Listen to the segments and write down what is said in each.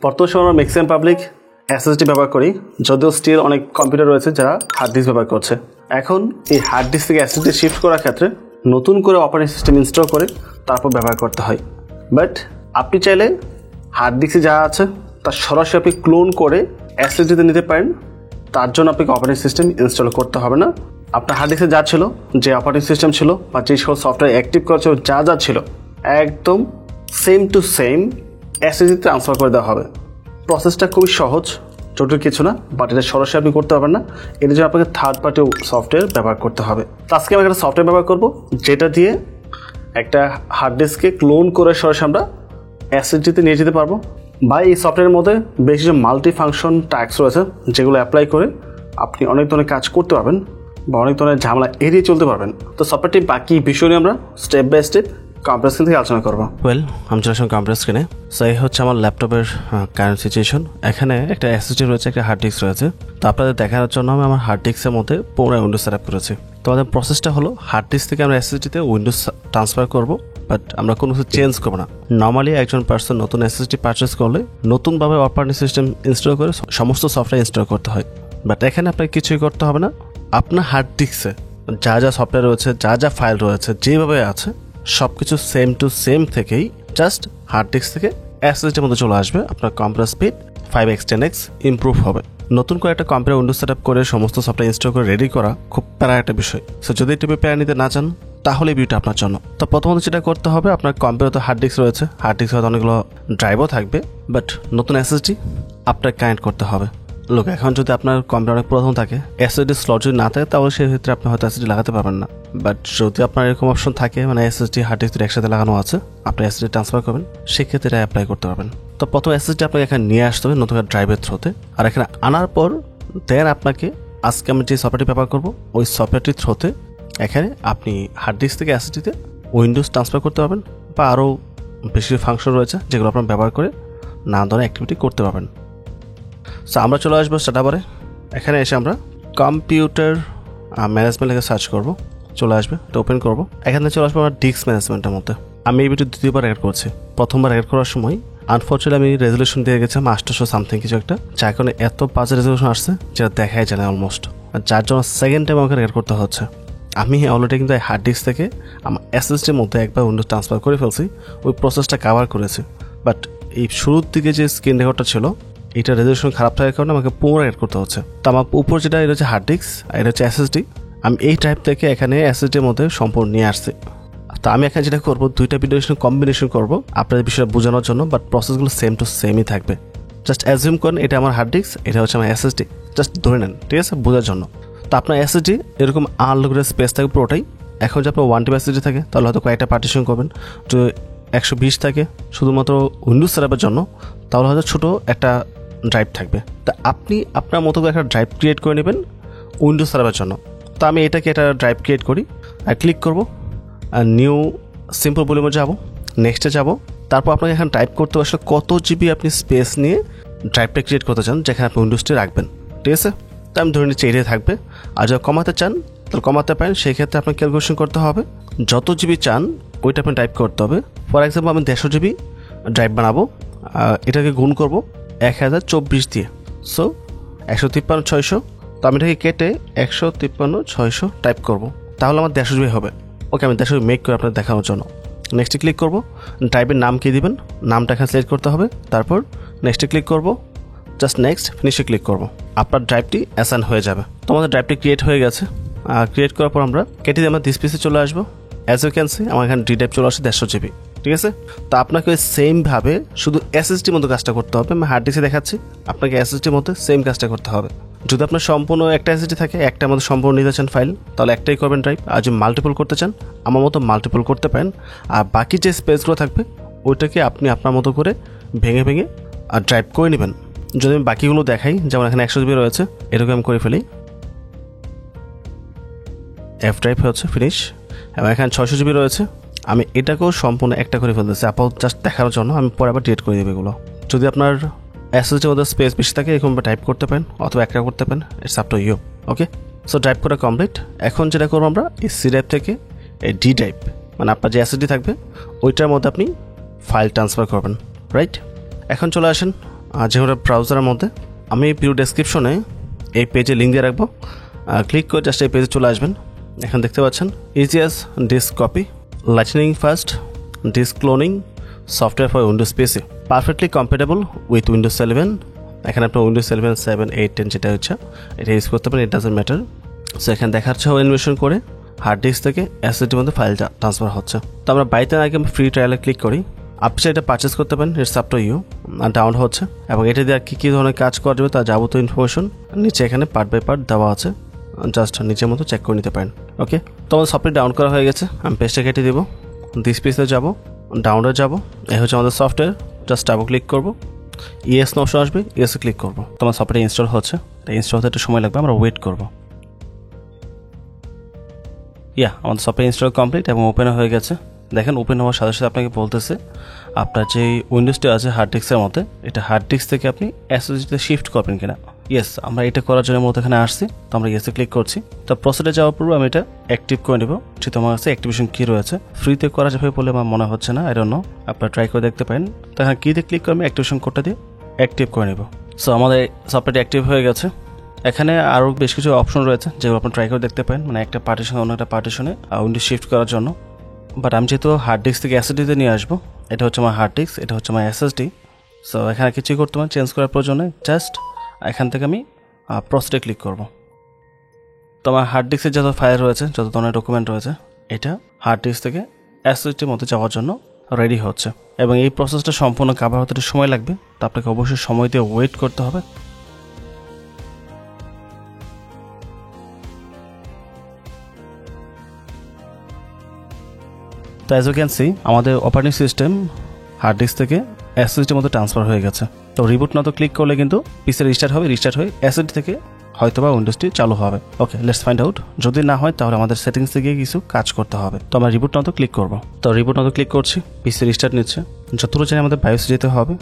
বর্তমান সময় আমরা ম্যাক্সিমাম পাবলিক এসএসডি ব্যবহার করি, যদিও স্টিল অনেক কম্পিউটার রয়েছে যারা হার্ড ডিস্ক ব্যবহার করছে। এখন এই হার্ড ডিস্ক থেকে এসএসডি শিফট করার ক্ষেত্রে নতুন করে অপারেটিং সিস্টেম ইনস্টল করে তারপর ব্যবহার করতে হয়। বাট আপনি চাইলে হার্ড ডিস্কে যা আছে তার সরাসরি আপনি ক্লোন করে এসএসডিতে নিতে পারেন। তার জন্য আপনাকে অপারেটিং সিস্টেম ইনস্টল করতে হবে না। আপনার হার্ড ডিস্কে যা ছিল, যে অপারেটিং সিস্টেম ছিল বা যে সকল সফটওয়্যার অ্যাক্টিভ করা ছিল, যা যা ছিল একদম সেম টু সেম এসএসডিতে ট্রান্সফার করে দেওয়া হবে। প্রসেসটা খুবই সহজ, জটিল কিছু না, বাট এটা সরাসরি আপনি করতে পারবেন না। এর জন্য আপনাকে থার্ড পার্টি সফটওয়্যার ব্যবহার করতে হবে। তো আজকে আমরা একটা সফটওয়্যার ব্যবহার করব যেটা দিয়ে একটা হার্ড ডিস্ককে ক্লোন করে সরাসরি আমরা এসএসডিতে নিয়ে যেতে পারবো। বা এই সফটওয়্যারের মধ্যে বেশ কিছু মাল্টি ফাংশন টাস্ক রয়েছে যেগুলো অ্যাপ্লাই করে আপনি অনেক ধরনের কাজ করতে পারবেন বা অনেক ধরনের ঝামেলা এড়িয়ে চলতে পারবেন। তো সফটওয়্যারটি বাকি বিষয় নিয়ে আমরা step by step computer screen থেকে আলোচনা করবো। আমি চলে আসলাম কম্পিউটার স্ক্রিনে। সো এই হচ্ছে আমার ল্যাপটপের কারেন্ট সিচুয়েশন। এখানে একটা এসএসডি রয়েছে, একটা হার্ড ডিস্ক রয়েছে। তো আপনাদের দেখানোর জন্য আমি আমার হার্ড ডিস্কের মধ্যে পুরো উইন্ডোজ সেট আপ করেছি। তো আমাদের প্রসেসটা হলো হার্ড ডিস্ক থেকে আমরা এসএসডিতে উইন্ডোজ ট্রান্সফার করবো, বাট আমরা কোনো কিছু চেঞ্জ করবো না। নর্মালি একজন পার্সন নতুন এসএসডি পারচেস করলে নতুনভাবে অপারেটিং সিস্টেম ইনস্টল করে সমস্ত সফটওয়্যার ইনস্টল করতে হয়। বাট এখানে আপনাকে কিছুই করতে হবে না। আপনার হার্ড ডিস্কে যা যা সফটওয়্যার রয়েছে, যা যা ফাইল রয়েছে, যেভাবে আছে সব কিছু সেম টু সেম থেকেই জাস্ট হার্ড ডিস্ক থেকে এসএসডির মধ্যে চলে আসবে। আপনার computer speed 5x 10x improve হবে। নতুন করে একটা কম্পিউটার উইন্ডোজ সেট আপ করে সমস্ত সফটওয়্যার ইনস্টল করে রেডি করা খুব প্যারা একটা বিষয়। সো যদি টিপে প্যারা নিতে না চান তাহলে এই ভিডিওটা আপনার জন্য। তো প্রথমত যেটা করতে হবে, আপনার কম্পিউটার হার্ড ডিস্ক রয়েছে, হার্ড ডিস্ক হয়তো অনেকগুলো ড্রাইভও থাকবে, বাট নতুন এসএসডি আপনাকে কানেক্ট করতে হবে। লোক এখন যদি আপনার কম্পিউটার অনেক পুরাতন থাকে, এসএসডি স্লট যদি না থাকে, তাহলে সেই ক্ষেত্রে আপনি হয়তো এসএসডি লাগাতে পারবেন না। বাট যদি আপনার এরকম অপশন থাকে, মানে এসএসডি হার্ড ডিস্ক একসাথে লাগানো আছে, আপনি এসএসডি ট্রান্সফার করবেন, সেক্ষেত্রে এটা অ্যাপ্লাই করতে পারবেন। তো প্রথম এসএসডি আপনাকে এখানে নিয়ে আসতে হবে নতুন ড্রাইভের থ্রুতে। আর এখানে আনার পর দেন আপনাকে আজকে আমি যে সফটওয়্যারটি ব্যবহার করবো, ওই সফটওয়্যারটির থ্রুতে এখানে আপনি হার্ড ডিস্ক থেকে এসএসডিতে উইন্ডোজ ট্রান্সফার করতে পারবেন, বা আরও বেশি ফাংশন রয়েছে যেগুলো আপনার ব্যবহার করে নানা ধরনের অ্যাক্টিভিটি করতে পারবেন। সো আমরা চলে আসবো স্টার্টআপে। এখানে এসে আমরা কম্পিউটার ম্যানেজমেন্ট লিখে সার্চ করবো, চলে আসবে, এটা ওপেন করবো। এখানে চলে আসবো আমার ডিস্ক ম্যানেজমেন্টের মধ্যে। আমি এই ভিডিও দ্বিতীয়বার অ্যাড করছি। প্রথমবার অ্যাড করার সময় আনফর্চুনেটলি আমি রেজলিউশন দিয়ে গেছিলাম 800 সামথিং কিছু একটা, যার কারণে এত বাজে রেজলিউশন আসছে যেটা দেখাই যায় না অলমোস্ট, যার জন্য সেকেন্ড টাইম আমাকে অ্যাড করতে হচ্ছে। আমি অলরেডি কিন্তু হার্ড ডিস্ক থেকে আমার এসএসডির মধ্যে একবার উইন্ডোজ ট্রান্সফার করে ফেলছি, ওই প্রসেসটা কভার করেছি। বাট এই শুরুর দিকে যে স্ক্রিন রেকর্ডটা ছিল, এটা রেজলিউশন খারাপ থাকার কারণে আমাকে পুনরায় অ্যাড করতে হচ্ছে। তো আমার উপর যেটা, এটা হচ্ছে হার্ড ডিস্ক আর এটা হচ্ছে এসএসডি। আমি এই টাইপ থেকে এখানে এসএসডির মধ্যে সম্পূর্ণ নিয়ে আসছি। তো আমি এখানে যেটা করবো, দুইটা ভিডিও কম্বিনেশন করবো আপনাদের বিষয়টা বোঝানোর জন্য, বাট প্রসেসগুলো সেম টু সেমই থাকবে। জাস্ট অ্যাজিউম করেন এটা আমার হার্ড ডিস্ক, এটা হচ্ছে আমার এসএসডি, জাস্ট ধরে নেন, ঠিক আছে, বোঝার জন্য। তো আপনার এসএসডি এরকম আনলিমিটেড স্পেস থাকে পুরোটাই। এখন যদি আপনার 1 TB এসএসডি থাকে, তাহলে হয়তো কয়েকটা পার্টিশন করবেন। তো 120 থাকে শুধুমাত্র উইন্ডোজ সেটআপের জন্য, তাহলে হয়তো ছোটো একটা ড্রাইভ থাকবে। তা আপনি আপনার মতো করে একটা ড্রাইভ ক্রিয়েট করে নেবেন উইন্ডোজ সার্ভারের জন্য। তো আমি এটাকে একটা ড্রাইভ ক্রিয়েট করি আর ক্লিক করব, আর নিউ সিম্পল ভলিউমে যাব, নেক্সটে যাব। তারপর আপনাকে এখানে টাইপ করতে আসলে কত জিবি আপনি স্পেস নিয়ে ড্রাইভটা ক্রিয়েট করতে চান, যেখানে আপনি উইন্ডোজটি রাখবেন, ঠিক আছে। তো আমি ধরে নিচ্ছি এটাই থাকবে। আর যদি কমাতে চান তাহলে কমাতে পারেন, সেই ক্ষেত্রে আপনাকে ক্যালকুলেশন করতে হবে, যত জিবি চান ওইটা আপনি টাইপ করতে হবে। ফর এক্সাম্পল আমি 150 জিবি ড্রাইভ বানাবো, এটাকে গুণ করবো 1024 দিয়ে, সো 153,600। তো আমি এটাকে কেটে 153,600 টাইপ করবো, তাহলে আমার 150 জিবি হবে। ওকে, আমি 150 মেক করে আপনাদের দেখানোর জন্য নেক্সটে ক্লিক করবো। ড্রাইভের নাম কি দিবেন, নামটা এখানে সিলেক্ট করতে হবে। তারপর নেক্সটে ক্লিক করবো, জাস্ট নেক্সট, ফিনিশে ক্লিক করবো। আপনার ড্রাইভটি অ্যাসাইন হয়ে যাবে। তো আমাদের ড্রাইভটি ক্রিয়েট হয়ে গেছে। ক্রিয়েট করার পর আমরা কেটে দিয়ে আমরা দিস পিসে চলে আসবো। অ্যাজ ইউ ক্যান সি আমার এখানে ডি ড্রাইভ চলে আসে 150 জিবি, ঠিক আছে। তো আপনাকে ওই সেমভাবে শুধু এসএসডির মধ্যে কাজটা করতে হবে। আমি হার্ড ডিস্কে দেখাচ্ছি, আপনাকে এসএসডির মধ্যে সেম কাজটা করতে হবে। যদি আপনার সম্পূর্ণ একটা এসএসডি থাকে, একটা মধ্যে সম্পূর্ণ নিতে চান ফাইল, তাহলে একটাই করবেন ড্রাইভ। আর যদি মাল্টিপল করতে চান, আমার মতো মাল্টিপল করতে পারেন। আর বাকি যে স্পেসগুলো থাকবে ওইটাকে আপনি আপনার মতো করে ভেঙে ভেঙে আর ড্রাইভ করে নেবেন। যদি আমি বাকিগুলো দেখাই, যেমন এখানে 100 জিবি রয়েছে, এরকম আমি করে ফেলি, এফ ড্রাইভ হচ্ছে ফিনিশ। এবং এখানে 600 জিবি রয়েছে, আমি এটাকেও সম্পূর্ণ একটা করে ফেলতেছি আপাতত জাস্ট দেখার জন্য। আমি পরে আবার ডিলিট করে দেবো এগুলো। যদি আপনার এসএসডির মধ্যে স্পেস বেশি থাকে, এরকম টাইপ করতে পারেন অথবা একটা করতে পারেন, it's up to you. Okay, so drive করা কমপ্লিট। এখন যেটা করবো আমরা, এই সি ড্রাইভ থেকে এই ডি ড্রাইভ, মানে আপনার যে এসএসডি থাকবে ওইটার মধ্যে আপনি ফাইল ট্রান্সফার করবেন, রাইট। এখন চলে আসেন যে কোনো ব্রাউজারের মধ্যে। আমি ভিডিও ডেসক্রিপশনে এই পেজে লিঙ্ক দিয়ে রাখবো, ক্লিক করে জাস্ট এই পেজে চলে আসবেন। এখানে দেখতে পাচ্ছেন EaseUS disk copy, lightning fast disk cloning software for Windows PC, perfectly compatible with Windows 11। এখানে আপনার উইন্ডোজ 11, 7, 8, 10 যেটা হচ্ছে এটা ইউজ করতে পারেন, ইট ডাজন্ট ম্যাটার। সো এখানে দেখাচ্ছে অ্যানিমেশন করে হার্ড ডিস্ক থেকে এসএসডির মধ্যে ফাইল ট্রান্সফার হচ্ছে। তো আমরা বাইতে আগে ফ্রি ট্রায়ালে ক্লিক করি। আপনি এটা পারচেস করতে পারেন, it's up to you. Download হচ্ছে এবং এটা দিয়ে কী কী ধরনের কাজ করা যাবে তার যাবতীয় ইনফরমেশন নিচে এখানে পার্ট বাই পার্ট দেওয়া আছে, জাস্ট নিচের মতো চেক করে নিতে পারেন। ওকে, তো আমাদের সফটওয়্যার ডাউনলোড করা হয়ে গেছে। আমি পেজটা কেটে দেবো, দিস পেজে যাবো, ডাউনলোড যাবো, এই হচ্ছে আমাদের সফটওয়্যার। জাস্ট ডাবল ক্লিক করবো, ইয়েস অপশন আসবে, ইয়েসে ক্লিক করবো। তোমার সফটওয়্যার ইনস্টল হচ্ছে, ইনস্টল হতে একটু সময় লাগবে, আমরা ওয়েট করবো। আমাদের সফটওয়্যার ইনস্টল কমপ্লিট এবং ওপেন হয়ে গেছে। দেখেন ওপেন হওয়ার সাথে সাথে আপনাকে বলতেছে আপনার যে উইন্ডোজটি আছে হার্ড ডিস্কের মধ্যে, এটা হার্ড ডিস্ক থেকে আপনি এসএসডিতে শিফট করবেন কিনা। ইয়েস, আমরা এটা করার জন্য মতো এখানে আসছি, তো আমরা ইয়েসে ক্লিক করছি। তো প্রসেসে যাওয়ার পূর্বে আমি এটা অ্যাক্টিভ করে নেব। যেহেতু আমার কাছে অ্যাক্টিভেশন কি রয়েছে, ফ্রিতে করা যাবে বলে আমার মনে হচ্ছে না, আই ডোন্ট নো, আপনারা ট্রাই করে দেখতে পারেন। তো এখানে কী দিয়ে ক্লিক করে আমি অ্যাক্টিভেশন কোডটা দিয়ে অ্যাক্টিভ করে নেব। সো আমাদের সফটওয়্যারটি অ্যাক্টিভ হয়ে গেছে। এখানে আরও বেশ কিছু অপশন রয়েছে যেগুলো আপনি ট্রাই করে দেখতে পারেন, মানে একটা পার্টিশন অন্য একটা পার্টিশনে উইন্ডোজ শিফট করার জন্য। বাট আমি যেহেতু হার্ড ডিস্ক থেকে এসএসডিতে নিয়ে আসবো, এটা হচ্ছে আমার হার্ড ডিস্ক, এটা হচ্ছে আমার এসএসডি। সো এখানে কিছুই করতে পারেন, চেঞ্জ করার প্রয়োজনে জাস্ট এখান থেকে আমি প্রসেসে ক্লিক করব। তো আমার হার্ড ডিস্কের যত ফাইল রয়েছে, যত ধরনের ডকুমেন্ট রয়েছে, এটা হার্ড ডিস্ক থেকে এসএসডির মধ্যে যাওয়ার জন্য রেডি হচ্ছে। এবং এই প্রসেসটা সম্পূর্ণ কাভার হতে একটু সময় লাগবে, তো আপনাকে অবশ্যই সময় দিয়ে ওয়েট করতে হবে। তো অ্যাজ ইউ ক্যান সি আমাদের অপারেটিং সিস্টেম হার্ড ডিস্ক থেকে এসএসডির মধ্যে ট্রান্সফার হয়ে গেছে। তো রিবুট না তো ক্লিক করলে কিন্তু পিসি রিস্টার্ট হবে, রিস্টার্ট হয়ে এসএসডি থেকে হয়তো বা উইন্ডোজটি চালু হবে। ওকে, লেটস ফাইন্ড আউট। যদি না হয় তাহলে আমাদের সেটিংসে গিয়ে কিছু কাজ করতে হবে। তো আমরা রিবুট না তো ক্লিক করবো। তো রিবুট না তো ক্লিক করছি, পিসি রিস্টার্ট নিচ্ছে। যতটুকু জানি আমাদের বায়োস যেতে হবে,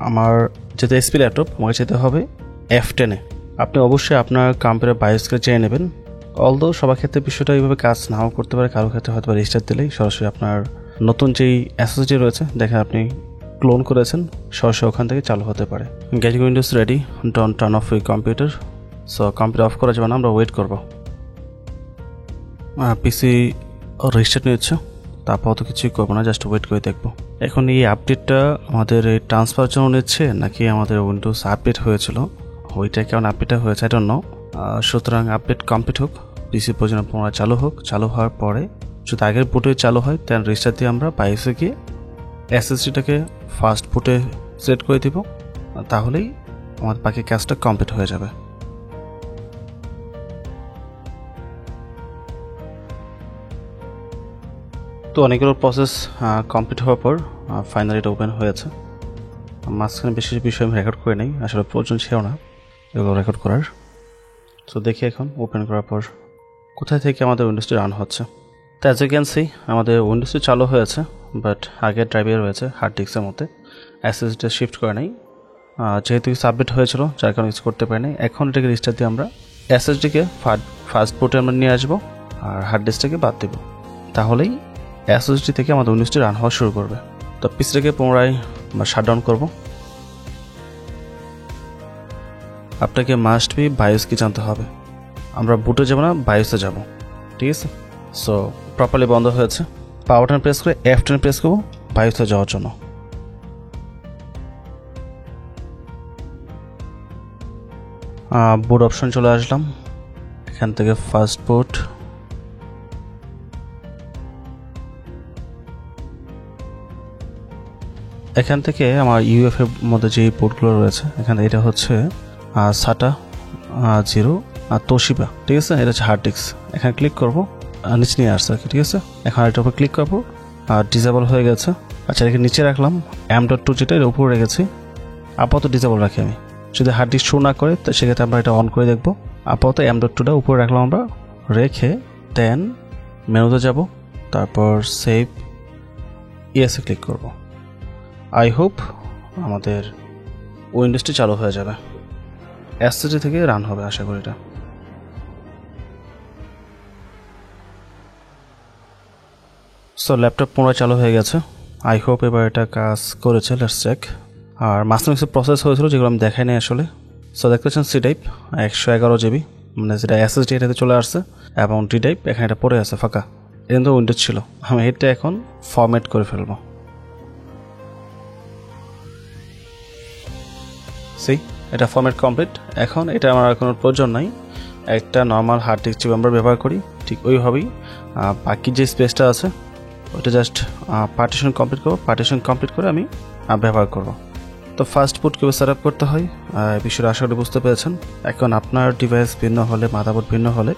আমার যেহেতু এসপি ল্যাপটপ, আমাকে যেতে হবে F10-এ। আপনি অবশ্যই আপনার কম্পিউটার বায়োসকে চেয়ে নেবেন। অলদো সবার ক্ষেত্রে বিষয়টা এইভাবে কাজ নাও করতে পারে, কারোর ক্ষেত্রে হয়তো রেজিস্টার দিলেই সরাসরি আপনার নতুন যেই এসএসডি রয়েছে দেখেন আপনি ক্লোন করেছেন, সরাসরি ওখান থেকে চালু হতে পারে। Getting Windows ready, don't turn off your computer. So computer of করা যাবে না, আমরা ওয়েট করবো। পিসি রেজিস্টার নিচ্ছে, তারপর তো কিছুই করবো না, জাস্ট ওয়েট করে দেখবো। এখন এই আপডেটটা আমাদের এই ট্রান্সফার জন্য নিচ্ছে নাকি আমাদের উইন্ডোজ আপডেট হয়েছিল ওইটা কেমন আপডেটটা হয়েছে আই ডোন্ট নো। সুতরাং আপডেট কমপ্লিট হোক, পিসি পর্যন্ত পুনরায় চালু হোক। চালু হওয়ার পরে যদি আগের বুটে চালু হয় দেন রেজিস্টার দিয়ে আমরা বায়োসে গিয়ে এসএসডিটাকে ফার্স্ট বুটে সেট করে দিব, তাহলেই আমাদের বাকি কাজটা কমপ্লিট হয়ে যাবে। তো অনেকগুলো প্রসেস কমপ্লিট হওয়ার পর ফাইনালি এটা ওপেন হয়েছে। মাঝখানে বেশি বিষয় আমি রেকর্ড করে নেই, আসলে প্রয়োজন ছিল না এগুলো রেকর্ড করার। তো দেখি এখন ওপেন করার পর কোথায় থেকে আমাদের উইন্ডোজটি রান হচ্ছে। তো অ্যাজ ইউ ক্যান সি আমাদের উইন্ডোজটি চালু হয়েছে, বাট আগের ড্রাইভে রয়েছে হার্ড ডিস্কের মধ্যে, এসএসডিটা শিফট করে নেই। যেহেতু সাবমিট হয়েছিল যার কারণে ইউজ করতে পারিনি। এখন এটাকে রেজিস্টার দিয়ে আমরা এসএসডিকে ফার্স্ট বুটে আমরা নিয়ে আসবো আর হার্ড ডিস্কটাকে বাদ দেবো, তাহলেই এসএসডি থেকে আমাদের উইন্ডোজটি রান হওয়া শুরু করবে। তো পিসিটাকে পুনরায় আমরা শাটডাউন করবো। আপনাকে মাস্ট বি বায়োস কি জানতে হবে, আমরা বুটে যাবো না, বায়োসে যাব, ঠিক আছে। সো প্রপারলি বন্ধ হয়েছে, পাওয়ার বাটন প্রেস করে F10 প্রেস করবো বায়োসে যাওয়ার জন্য। বুট অপশন চলে আসলাম, এখান থেকে ফার্স্ট বুট, এখান থেকে আমার ইউএফ এর মধ্যে যে পোর্টগুলো রয়েছে এখানে এটা হচ্ছে SATA 0 আর তোশিবা, ঠিক আছে। এটা হচ্ছে হার্ড ডিস্ক, এখানে ক্লিক করবো, নিচে নিয়ে আসছে আর কি, ঠিক আছে। এখন এটার উপর ক্লিক করবো আর ডিসেবল হয়ে গেছে। আচ্ছা, এটাকে নিচে রাখলাম, M.2 যেটা এর উপরে রেখেছি, আপাতত ডিসেবল রাখি আমি। যদি হার্ড ডিস্ক শো না করে তো সেক্ষেত্রে আমরা এটা অন করে দেখবো। আপাতত M.2টা উপরে রাখলাম আমরা, রেখে দেন মেনুতে যাব, তারপর সেভ ইয়েসে ক্লিক করবো। আই হোপ আমাদের উইন্ডোজটি চালু হয়ে যাবে, এসএসডি থেকে রান হবে আশা করি এটা। সো ল্যাপটপ পুনরায় চালু হয়ে গেছে, আই হোপ এবার এটা কাজ করেছে, লেটস চেক। আর মাঝখানে কিছু প্রসেস হয়েছিল যেগুলো আমি দেখাই নাই আসলে। সো দেখতে পাচ্ছেন সি টাইপ 111 জিবি, মানে যেটা এসএসডি এটাতে চলে আসছে, এবং ডি টাইপ এখানে এটা পড়ে আছে ফাঁকা। এটা কিন্তু উইন্ডোজ ছিল, আমি এটা এখন ফরম্যাট করে ফেলবো। এটা ফরম্যাট কমপ্লিট। এখন এটা আমার কোনো প্রয়োজন নাই, একটা নর্মাল হার্ড ডিস্ক চিপ আমরা ব্যবহার করি ঠিক ওইভাবেই বাকি যে স্পেসটা আছে ওইটা জাস্ট পার্টিশন কমপ্লিট করবো। পার্টিশন কমপ্লিট করে আমি ব্যবহার করব। তো ফার্স্ট বুট কীভাবে সেট আপ করতে হয় বিষয়টা আশা করি বুঝতে পেরেছেন। এখন আপনার ডিভাইস ভিন্ন হলে, মাদারবোর্ড ভিন্ন হলে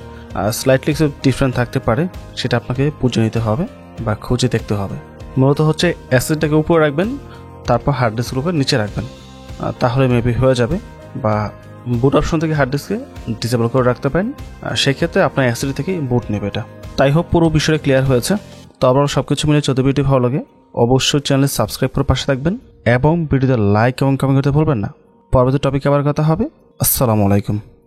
স্লাইটলি কিছু ডিফারেন্ট থাকতে পারে, সেটা আপনাকে বুঝে নিতে হবে বা খুঁজে দেখতে হবে। মূলত হচ্ছে অ্যাসেটটাকে উপরে রাখবেন, তারপর হার্ড ডিস্কগুলোকে নিচে রাখবেন, তাহলে মেবি হয়ে যাবে। বা বুট অপশন থেকে হার্ড ডিস্কে ডিসেবল করে রাখতে পারেন, সেক্ষেত্রে আপনার অ্যাসেট থেকেই বুট নেবে এটা। তাই হোক পুরো বিষয়টা ক্লিয়ার হয়েছে। তো আবার সব কিছু মিলে যদি ভিডিও ভালো লাগে অবশ্যই চ্যানেল সাবস্ক্রাইব করে পাশে থাকবেন এবং ভিডিওতে লাইক এবং কমেন্ট করতে ভুলবেন না। পরবর্তী টপিকে আবার কথা হবে। আসসালামু আলাইকুম।